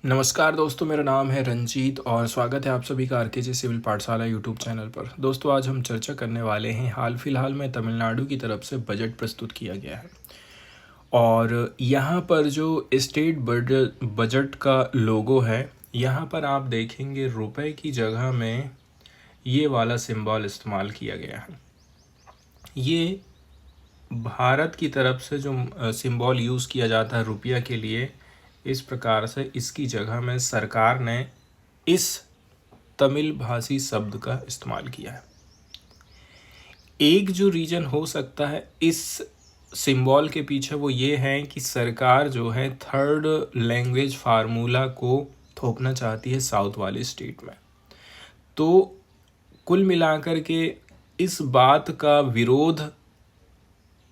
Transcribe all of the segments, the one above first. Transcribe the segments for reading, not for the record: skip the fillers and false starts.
नमस्कार दोस्तों, मेरा नाम है रंजीत और स्वागत है आप सभी का आरकेजी सिविल पाठशाला यूट्यूब चैनल पर। दोस्तों, आज हम चर्चा करने वाले हैं हाल फिलहाल में तमिलनाडु की तरफ से बजट प्रस्तुत किया गया है और यहाँ पर जो स्टेट बजट का लोगो है, यहाँ पर आप देखेंगे रुपए की जगह में ये वाला सिंबल इस्तेमाल किया गया है। ये भारत की तरफ से जो सिंबल यूज़ किया जाता है रुपया के लिए, इस प्रकार से इसकी जगह में सरकार ने इस तमिल भाषी शब्द का इस्तेमाल किया है। एक जो रीजन हो सकता है इस सिंबल के पीछे वो ये है कि सरकार जो है थर्ड लैंग्वेज फार्मूला को थोपना चाहती है साउथ वाले स्टेट में। तो कुल मिलाकर के इस बात का विरोध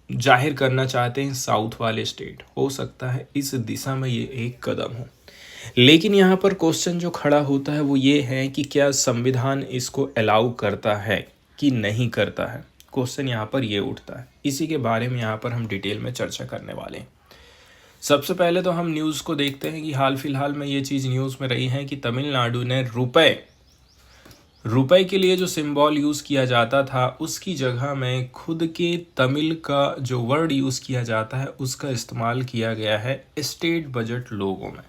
जाहिर करना चाहते हैं साउथ वाले स्टेट। हो सकता है इस दिशा में ये एक कदम हो, लेकिन यहाँ पर क्वेश्चन जो खड़ा होता है वो ये है कि क्या संविधान इसको अलाउ करता है कि नहीं करता है। क्वेश्चन यहाँ पर ये उठता है, इसी के बारे में यहाँ पर हम डिटेल में चर्चा करने वाले हैं। सबसे पहले तो हम न्यूज़ को देखते हैं कि हाल फिलहाल में ये चीज़ न्यूज़ में रही है कि तमिलनाडु ने रुपए के लिए जो सिंबल यूज़ किया जाता था उसकी जगह में खुद के तमिल का जो वर्ड यूज़ किया जाता है उसका इस्तेमाल किया गया है स्टेट बजट लोगो में।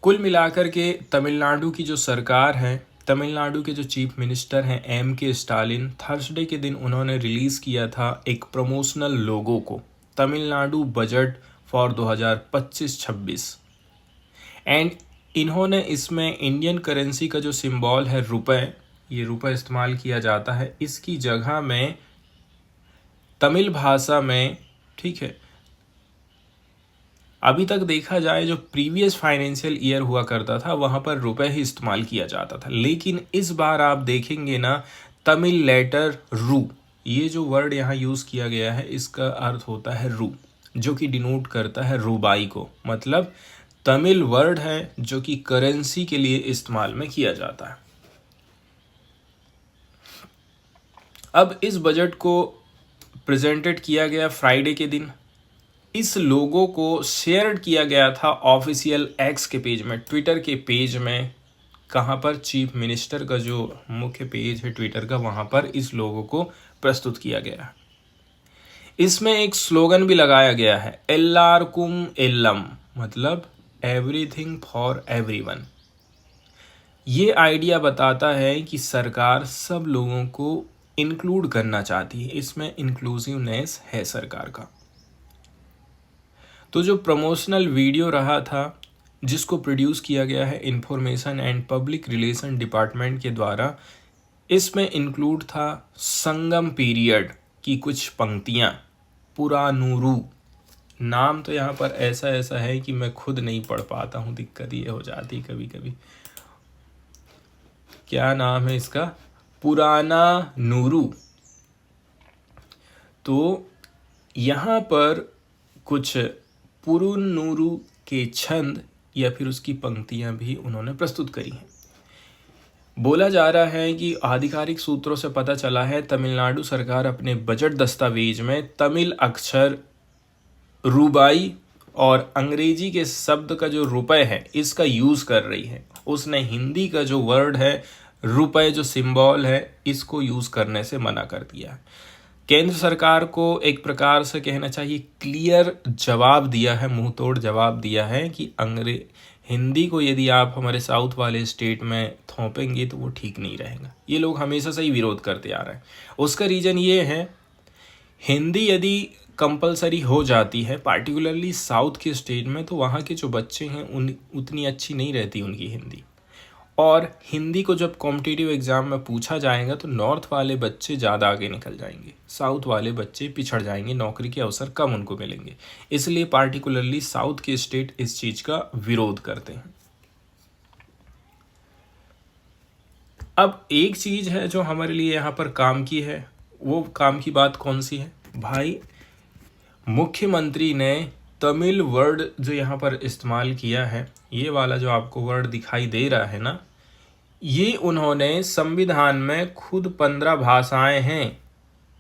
कुल मिलाकर के तमिलनाडु की जो सरकार है, तमिलनाडु के जो चीफ मिनिस्टर हैं M.K. स्टालिन, थर्सडे के दिन उन्होंने रिलीज़ किया था एक प्रमोशनल लोगो को, तमिलनाडु बजट फॉर 2025-26। एंड इन्होंने इसमें इंडियन करेंसी का जो सिंबल है रुपए, ये रुपए इस्तेमाल किया जाता है, इसकी जगह में तमिल भाषा में, ठीक है, अभी तक देखा जाए जो प्रीवियस फाइनेंशियल ईयर हुआ करता था वहाँ पर रुपए ही इस्तेमाल किया जाता था, लेकिन इस बार आप देखेंगे ना तमिल लेटर रू, ये जो वर्ड यहाँ यूज़ किया गया है इसका अर्थ होता है रू, जो कि डिनोट करता है रूबाई को। मतलब तमिल वर्ड है जो कि करेंसी के लिए इस्तेमाल में किया जाता है। अब इस बजट को प्रेजेंटेड किया गया फ्राइडे के दिन। इस लोगो को शेयर किया गया था ऑफिशियल एक्स के पेज में, ट्विटर के पेज में। कहाँ पर? चीफ मिनिस्टर का जो मुख्य पेज है ट्विटर का, वहाँ पर इस लोगो को प्रस्तुत किया गया है। इसमें एक स्लोगन भी लगाया गया है, एल्लार्कुम एल्लम, मतलब एवरीथिंग फॉर एवरीवन। ये आइडिया बताता है कि सरकार सब लोगों को इंक्लूड करना चाहती है, इसमें इंक्लूसिवनेस है सरकार का। तो जो प्रमोशनल वीडियो रहा था जिसको प्रोड्यूस किया गया है information and public relation department के द्वारा, इसमें इंक्लूड था संगम पीरियड की कुछ पंक्तियाँ। पुरानूरू नाम तो यहाँ पर ऐसा है कि मैं खुद नहीं पढ़ पाता हूँ, दिक्कत ये हो जाती कभी कभी। क्या नाम है इसका? पुराना नूरू। तो यहाँ पर कुछ पुरुनूरू के छंद या फिर उसकी पंक्तियाँ भी उन्होंने प्रस्तुत करी हैं। बोला जा रहा है कि आधिकारिक सूत्रों से पता चला है तमिलनाडु सरकार अपने बजट दस्तावेज में तमिल अक्षर रूबाई और अंग्रेजी के शब्द का जो रुपए है इसका यूज़ कर रही है। उसने हिंदी का जो वर्ड है रुपए, जो सिंबल है, इसको यूज़ करने से मना कर दिया है। केंद्र सरकार को एक प्रकार से कहना चाहिए क्लियर जवाब दिया है, मुंह तोड़ जवाब दिया है कि हिंदी को यदि आप हमारे साउथ वाले स्टेट में थोपेंगे तो वो ठीक नहीं रहेगा। ये लोग हमेशा से ही विरोध करते आ रहे हैं। उसका रीज़न ये है, हिंदी यदि कंपलसरी हो जाती है पार्टिकुलरली साउथ के स्टेट में, तो वहाँ के जो बच्चे हैं उतनी अच्छी नहीं रहती उनकी हिंदी। और हिंदी को जब कॉम्पिटिटिव एग्ज़ाम में पूछा जाएगा तो नॉर्थ वाले बच्चे ज़्यादा आगे निकल जाएंगे, साउथ वाले बच्चे पिछड़ जाएंगे, नौकरी के अवसर कम उनको मिलेंगे। इसलिए पार्टिकुलरली साउथ के स्टेट इस चीज़ का विरोध करते हैं। अब एक चीज़ है जो हमारे लिए यहाँ पर काम की है, वो काम की बात कौन सी है भाई? मुख्यमंत्री ने तमिल वर्ड जो यहाँ पर इस्तेमाल किया है, ये वाला जो आपको वर्ड दिखाई दे रहा है ना, ये उन्होंने संविधान में खुद 15 भाषाएं हैं,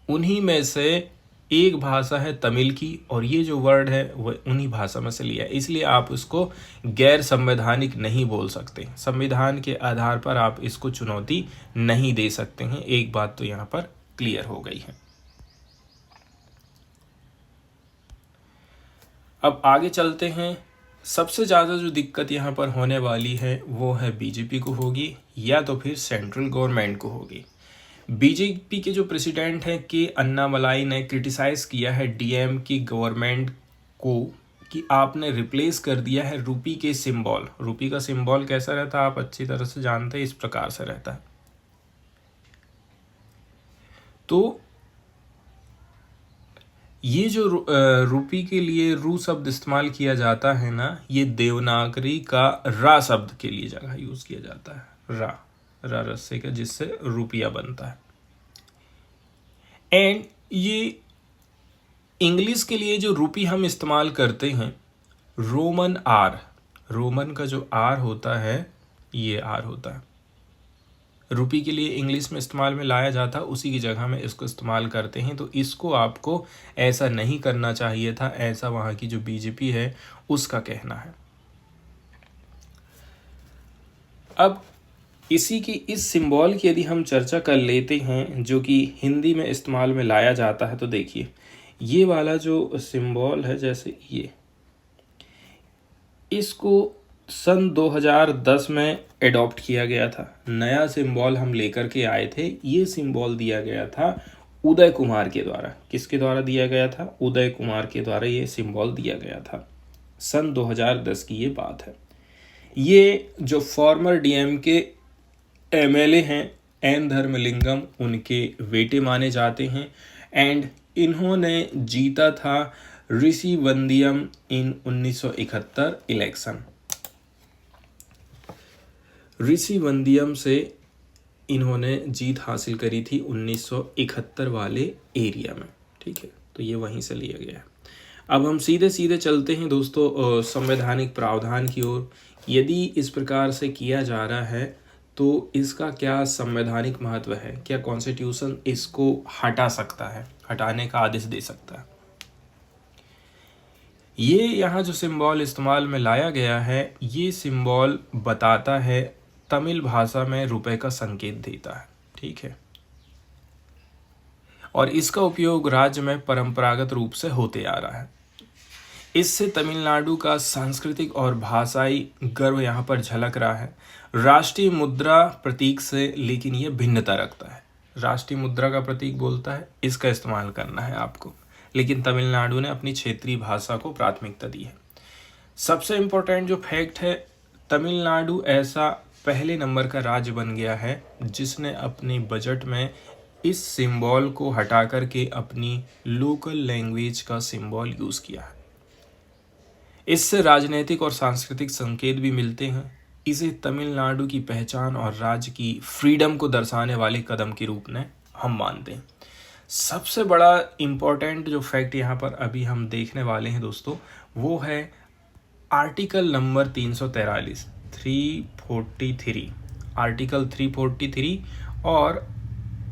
उन्हीं में से एक भाषा है तमिल की और ये जो वर्ड है वह उन्हीं भाषा में से लिया है, इसलिए आप उसको गैर संवैधानिक नहीं बोल सकते। संविधान के आधार पर आप इसको चुनौती नहीं दे सकते हैं। एक बात तो यहाँ पर क्लियर हो गई है। अब आगे चलते हैं। सबसे ज़्यादा जो दिक्कत यहाँ पर होने वाली है वो है बीजेपी को होगी या तो फिर सेंट्रल गवर्नमेंट को होगी। बीजेपी के जो प्रेसिडेंट हैं के अन्नामलाई ने क्रिटिसाइज किया है डीएम की गवर्नमेंट को कि आपने रिप्लेस कर दिया है रूपी के सिंबल। रूपी का सिंबल कैसा रहता है आप अच्छी तरह से जानते हैं, इस प्रकार से रहता है। तो ये जो रूपी के लिए रू शब्द इस्तेमाल किया जाता है ना, ये देवनागरी का रा शब्द के लिए जगह यूज किया जाता है। रा रस्से का, जिससे रुपया बनता है। एंड ये इंग्लिश के लिए जो रूपी हम इस्तेमाल करते हैं, रोमन आर, रोमन का जो आर होता है ये आर होता है। रूपी के लिए इंग्लिश में इस्तेमाल में लाया जाता, उसी की जगह में इसको इस्तेमाल करते हैं। तो इसको आपको ऐसा नहीं करना चाहिए था, ऐसा वहाँ की जो बीजेपी है उसका कहना है। अब इसी की इस सिंबल की यदि हम चर्चा कर लेते हैं जो कि हिंदी में इस्तेमाल में लाया जाता है, तो देखिए ये वाला जो सिंबल है, जैसे ये, इसको सन 2010 में एडॉप्ट किया गया था। नया सिंबल हम लेकर के आए थे। ये सिंबल दिया गया था उदय कुमार के द्वारा। किसके द्वारा दिया गया था? उदय कुमार के द्वारा ये सिंबल दिया गया था। सन 2010 की ये बात है। ये जो फॉर्मर डीएम के एमएलए हैं एन धर्मलिंगम, उनके बेटे माने जाते हैं। एंड इन्होंने जीता था ऋषि वंदियम इन 1971 इलेक्शन। ऋषि वंदियम से इन्होंने जीत हासिल करी थी 1971 वाले एरिया में। ठीक है, तो ये वहीं से लिया गया है। अब हम सीधे सीधे चलते हैं दोस्तों संवैधानिक प्रावधान की ओर। यदि इस प्रकार से किया जा रहा है तो इसका क्या संवैधानिक महत्व है? क्या कॉन्स्टिट्यूशन इसको हटा सकता है, हटाने का आदेश दे सकता है? ये यहाँ जो सिंबल इस्तेमाल में लाया गया है, ये सिंबल बताता है, तमिल भाषा में रुपए का संकेत देता है। ठीक है, और इसका उपयोग राज्य में परंपरागत रूप से होते आ रहा है। इससे तमिलनाडु का सांस्कृतिक और भाषाई गर्व यहाँ पर झलक रहा है। राष्ट्रीय मुद्रा प्रतीक से लेकिन ये भिन्नता रखता है। राष्ट्रीय मुद्रा का प्रतीक बोलता है इसका इस्तेमाल करना है आपको, लेकिन तमिलनाडु ने अपनी क्षेत्रीय भाषा को प्राथमिकता दी है। सबसे इम्पोर्टेंट जो फैक्ट है, तमिलनाडु ऐसा पहले नंबर का राज्य बन गया है जिसने अपने बजट में इस सिंबल को हटा करके अपनी लोकल लैंग्वेज का सिंबल यूज़ किया है। इससे राजनीतिक और सांस्कृतिक संकेत भी मिलते हैं। इसे तमिलनाडु की पहचान और राज्य की फ्रीडम को दर्शाने वाले कदम के रूप में हम मानते हैं। सबसे बड़ा इम्पोर्टेंट जो फैक्ट यहाँ पर अभी हम देखने वाले हैं दोस्तों, वो है आर्टिकल नंबर 343, आर्टिकल 343 और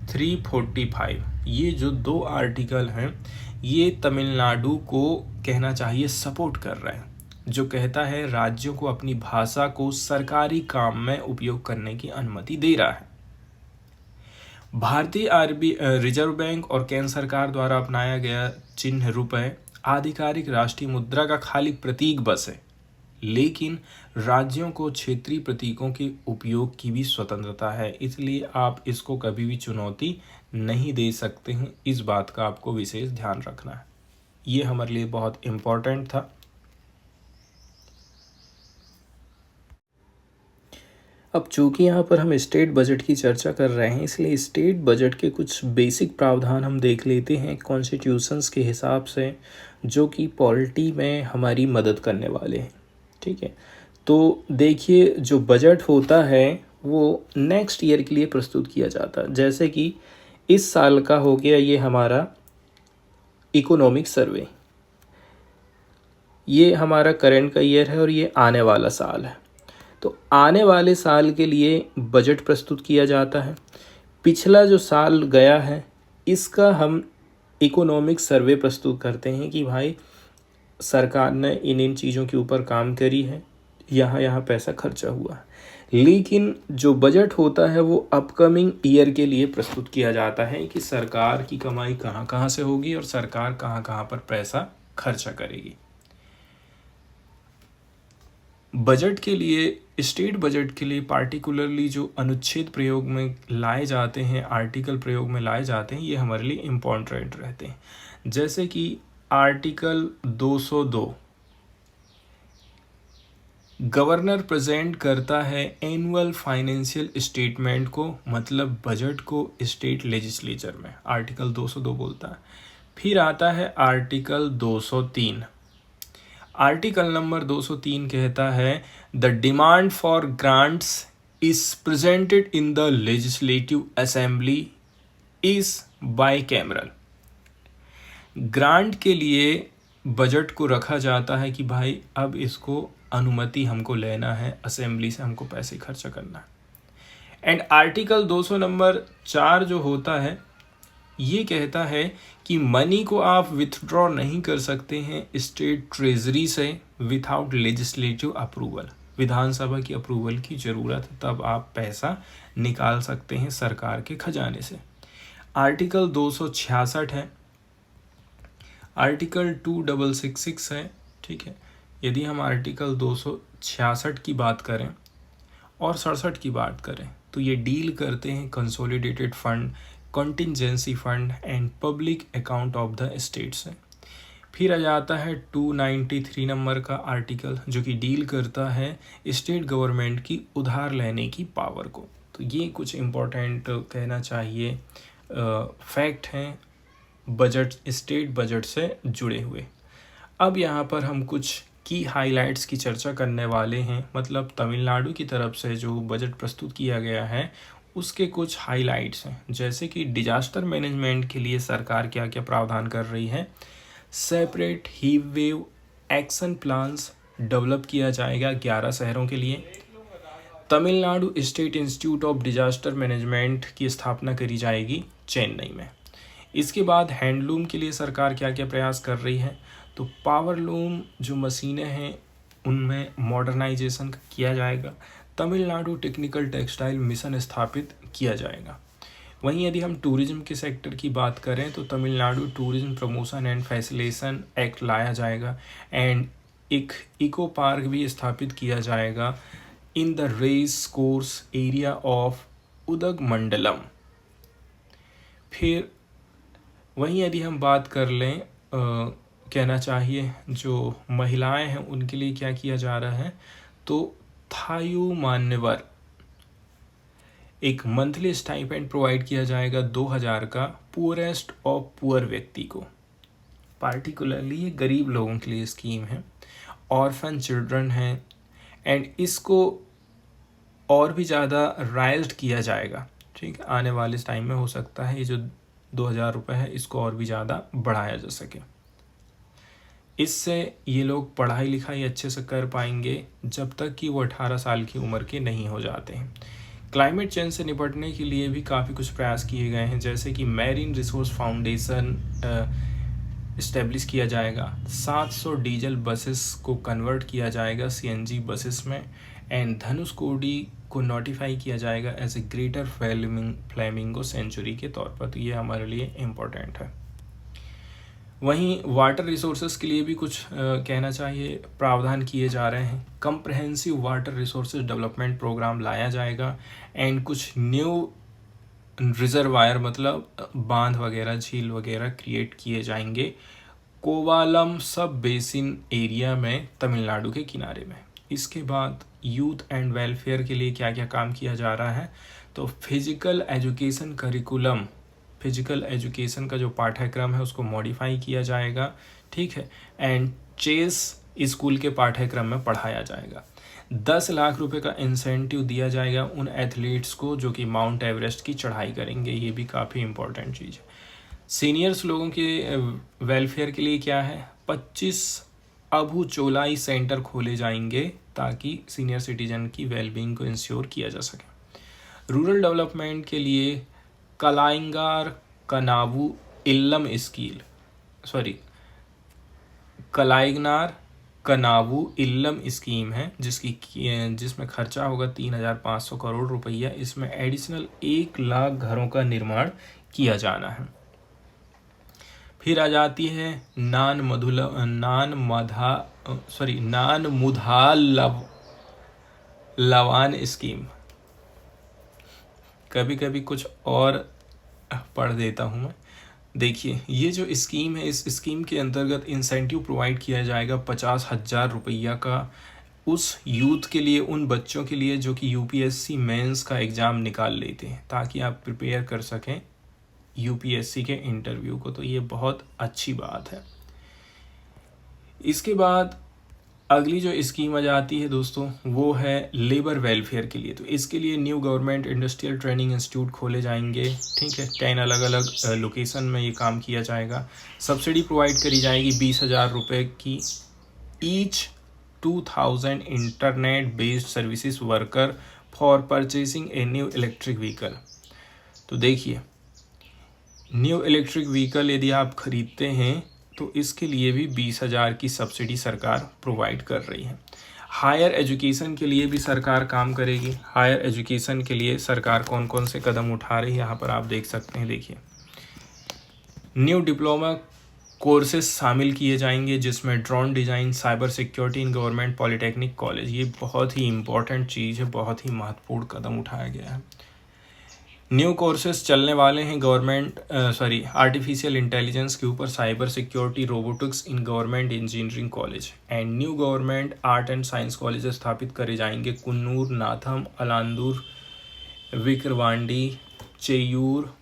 345। ये जो दो आर्टिकल हैं ये तमिलनाडु को कहना चाहिए सपोर्ट कर रहे हैं, जो कहता है राज्यों को अपनी भाषा को सरकारी काम में उपयोग करने की अनुमति दे रहा है। भारतीय रिजर्व बैंक और केंद्र सरकार द्वारा अपनाया गया चिन्ह रुपए आधिकारिक राष्ट्रीय मुद्रा का खाली प्रतीक बस है, लेकिन राज्यों को क्षेत्रीय प्रतीकों के उपयोग की भी स्वतंत्रता है। इसलिए आप इसको कभी भी चुनौती नहीं दे सकते हैं। इस बात का आपको विशेष ध्यान रखना है। ये हमारे लिए बहुत इम्पोर्टेंट था। अब चूंकि यहाँ पर हम स्टेट बजट की चर्चा कर रहे हैं, इसलिए स्टेट बजट के कुछ बेसिक प्रावधान हम देख लेते हैं कॉन्स्टिट्यूशंस के हिसाब से, जो कि पॉलिटी में हमारी मदद करने वाले हैं। ठीक है, तो देखिए जो बजट होता है वो नेक्स्ट ईयर के लिए प्रस्तुत किया जाता है। जैसे कि इस साल का हो गया ये हमारा इकोनॉमिक सर्वे, ये हमारा करंट का ईयर है और ये आने वाला साल है। तो आने वाले साल के लिए बजट प्रस्तुत किया जाता है। पिछला जो साल गया है इसका हम इकोनॉमिक सर्वे प्रस्तुत करते हैं कि भाई सरकार ने इन इन चीज़ों के ऊपर काम करी है, यहाँ यहाँ पैसा खर्चा हुआ है। लेकिन जो बजट होता है वो अपकमिंग ईयर के लिए प्रस्तुत किया जाता है कि सरकार की कमाई कहाँ कहाँ से होगी और सरकार कहाँ कहाँ पर पैसा खर्चा करेगी। बजट के लिए, स्टेट बजट के लिए पार्टिकुलरली जो अनुच्छेद प्रयोग में लाए जाते हैं, आर्टिकल प्रयोग में लाए जाते हैं, ये हमारे लिए इम्पोर्टेंट रहते हैं। जैसे कि आर्टिकल 202, गवर्नर प्रेजेंट करता है एनुअल फाइनेंशियल स्टेटमेंट को, मतलब बजट को स्टेट लेजिस्लेचर में, आर्टिकल 202 बोलता है। फिर आता है आर्टिकल 203। आर्टिकल नंबर 203 कहता है the demand for grants is presented in the legislative assembly is bicameral. Grant के लिए बजट को रखा जाता है कि भाई अब इसको अनुमति हमको लेना है, असेंबली से हमको पैसे खर्चा करना है। एंड आर्टिकल 200 नंबर 4 जो होता है ये कहता है कि मनी को आप विथड्रॉ नहीं कर सकते हैं स्टेट ट्रेजरी से विथआउट लेजिस्लेटिव अप्रूवल। विधानसभा की अप्रूवल की ज़रूरत है तब आप पैसा निकाल सकते हैं सरकार के खजाने से। आर्टिकल 266 है, आर्टिकल 2666 है, ठीक है। यदि हम आर्टिकल 266 की बात करें और 67 की बात करें तो ये डील करते हैं consolidated fund, contingency fund and public account of the state से। फिर आ जाता है 293 नंबर का आर्टिकल जो कि डील करता है स्टेट गवर्नमेंट की उधार लेने की पावर को। तो ये कुछ इम्पोर्टेंट कहना चाहिए फैक्ट हैं बजट, स्टेट बजट से जुड़े हुए। अब यहाँ पर हम कुछ की हाइलाइट्स की चर्चा करने वाले हैं, मतलब तमिलनाडु की तरफ से जो बजट प्रस्तुत किया गया है उसके कुछ हाइलाइट्स हैं। जैसे कि डिजास्टर मैनेजमेंट के लिए सरकार क्या क्या प्रावधान कर रही है। Separate heat wave action plans develop किया जाएगा 11 शहरों के लिए। Tamil Nadu state institute of disaster management की स्थापना करी जाएगी चेन्नई में। इसके बाद हैंडलूम के लिए सरकार क्या क्या प्रयास कर रही है, तो पावर लूम जो मशीनें हैं उनमें मॉडर्नाइजेशन किया जाएगा। तमिलनाडु टेक्निकल टेक्सटाइल मिशन स्थापित किया जाएगा। वहीं यदि हम टूरिज्म के सेक्टर की बात करें तो Tamil Nadu tourism promotion and facilitation act लाया जाएगा एंड एक इको पार्क भी स्थापित किया जाएगा in the race course area of Udhagamandalam. फिर वहीं यदि हम बात कर लें कहना चाहिए जो महिलाएं हैं उनके लिए क्या किया जा रहा है, तो थायु मान्यवर एक मंथली स्टाइपेंड प्रोवाइड किया जाएगा 2000 का पुअरेस्ट ऑफ पुअर व्यक्ति को। पार्टिकुलरली ये गरीब लोगों के लिए स्कीम है। ऑर्फन चिल्ड्रन हैं एंड इसको और भी ज़्यादा राइज्ड किया जाएगा, ठीक है। आने वाले टाइम में हो सकता है ये जो 2000 रुपये है इसको और भी ज़्यादा बढ़ाया जा सके। इससे ये लोग पढ़ाई लिखाई अच्छे से कर पाएंगे जब तक कि वो 18 साल की उम्र के नहीं हो जाते हैं। क्लाइमेट चेंज से निपटने के लिए भी काफ़ी कुछ प्रयास किए गए हैं, जैसे कि मैरीन रिसोर्स फाउंडेशन इस्टेब्लिश किया जाएगा। 700 डीजल बसेस को कन्वर्ट किया जाएगा सीएनजी बसेस में एंड धनुषकोडी को नोटिफाई किया जाएगा as a greater flamingo sanctuary के तौर पर। तो ये हमारे लिए इम्पोर्टेंट है। वहीं वाटर रिसोर्सेज के लिए भी कुछ कहना चाहिए प्रावधान किए जा रहे हैं। Comprehensive water resources development programme लाया जाएगा एंड कुछ न्यू रिजर्वायर मतलब बांध वगैरह, झील वगैरह क्रिएट किए जाएंगे कोवालम सब बेसिन एरिया में तमिलनाडु के किनारे में। इसके बाद यूथ एंड वेलफेयर के लिए क्या क्या काम किया जा रहा है, तो physical education curriculum, physical education का जो पाठ्यक्रम है उसको मॉडिफाई किया जाएगा, ठीक है। एंड चेस स्कूल के पाठ्यक्रम में पढ़ाया जाएगा। 10 लाख रुपए का इंसेंटिव दिया जाएगा उन एथलीट्स को जो कि माउंट एवरेस्ट की चढ़ाई करेंगे। ये भी काफ़ी इंपॉर्टेंट चीज़ है। सीनियर्स लोगों के वेलफेयर के लिए क्या है, 25 अबू चोलाई सेंटर खोले जाएंगे ताकि सीनियर सिटीजन की वेलबींग को इंश्योर किया जा सके। रूरल डेवलपमेंट के लिए कलाइंगार कनावू इल्लम स्कील सॉरी कलाइगनार कनावू इल्लम स्कीम है जिसमें खर्चा होगा 3,500 करोड़ रुपया। इसमें एडिशनल 1 लाख घरों का निर्माण किया जाना है। फिर आ जाती है नान मुधा लवान स्कीम। कभी कभी कुछ और पढ़ देता हूँ मैं। देखिए, ये जो स्कीम है, इस स्कीम के अंतर्गत इंसेंटिव प्रोवाइड किया जाएगा 50,000 रुपया का उस यूथ के लिए, उन बच्चों के लिए जो कि यूपीएससी मेंस का एग्ज़ाम निकाल लेते हैं, ताकि आप प्रिपेयर कर सकें यूपीएससी के इंटरव्यू को। तो ये बहुत अच्छी बात है। इसके बाद अगली जो स्कीम आ जाती है दोस्तों, वो है लेबर वेलफेयर के लिए। तो इसके लिए new government industrial training institute खोले जाएंगे, ठीक है। 10 अलग अलग लोकेशन में ये काम किया जाएगा। सब्सिडी प्रोवाइड करी जाएगी 20,000 रुपये की each 2,000 internet based services worker for purchasing a new electric vehicle. तो देखिए, न्यू इलेक्ट्रिक व्हीकल यदि आप खरीदते हैं तो इसके लिए भी 20,000 की सब्सिडी सरकार प्रोवाइड कर रही है। हायर एजुकेशन के लिए भी सरकार काम करेगी। हायर एजुकेशन के लिए सरकार कौन कौन से कदम उठा रही है, यहाँ पर आप देख सकते हैं। देखिए, न्यू डिप्लोमा कोर्सेज शामिल किए जाएंगे, जिसमें drone design, cyber security in government polytechnic college. ये बहुत ही इंपॉर्टेंट चीज़ है, बहुत ही महत्वपूर्ण कदम उठाया गया है। न्यू कोर्सेज चलने वाले हैं आर्टिफिशियल इंटेलिजेंस के ऊपर, cyber security, robotics in government engineering college and new government art and science college स्थापित करे जाएंगे कुन्नूर, नाथम, अलांदूर, विक्रवांडी, चेयूर,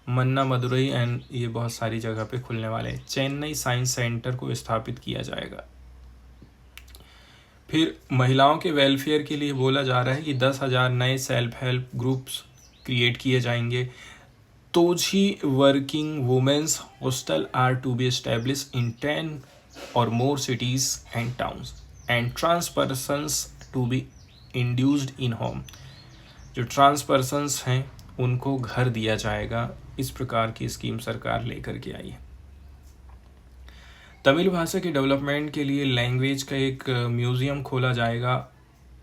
मन्ना मदुरई एंड ये बहुत सारी जगह पे खुलने वाले हैं। चेन्नई साइंस सेंटर को स्थापित किया जाएगा। फिर महिलाओं के वेलफेयर के लिए बोला जा रहा है कि 10,000 नए सेल्फ हेल्प ग्रुप्स क्रिएट किए जाएंगे। Thozhi working women's hostel are to be establish in 10 और more cities and towns and trans persons to be induced in home. जो ट्रांस पर्सन्स हैं उनको घर दिया जाएगा। इस प्रकार की स्कीम सरकार लेकर के आई है। तमिल भाषा के डेवलपमेंट के लिए लैंग्वेज का एक म्यूज़ियम खोला जाएगा,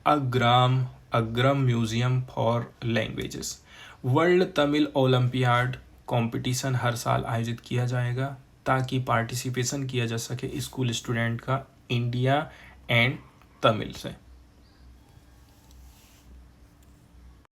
Agaram museum for languages. World Tamil olympiad competition हर साल आयोजित किया जाएगा, ताकि पार्टिसिपेशन किया जा सके स्कूल स्टूडेंट का इंडिया एंड तमिल से।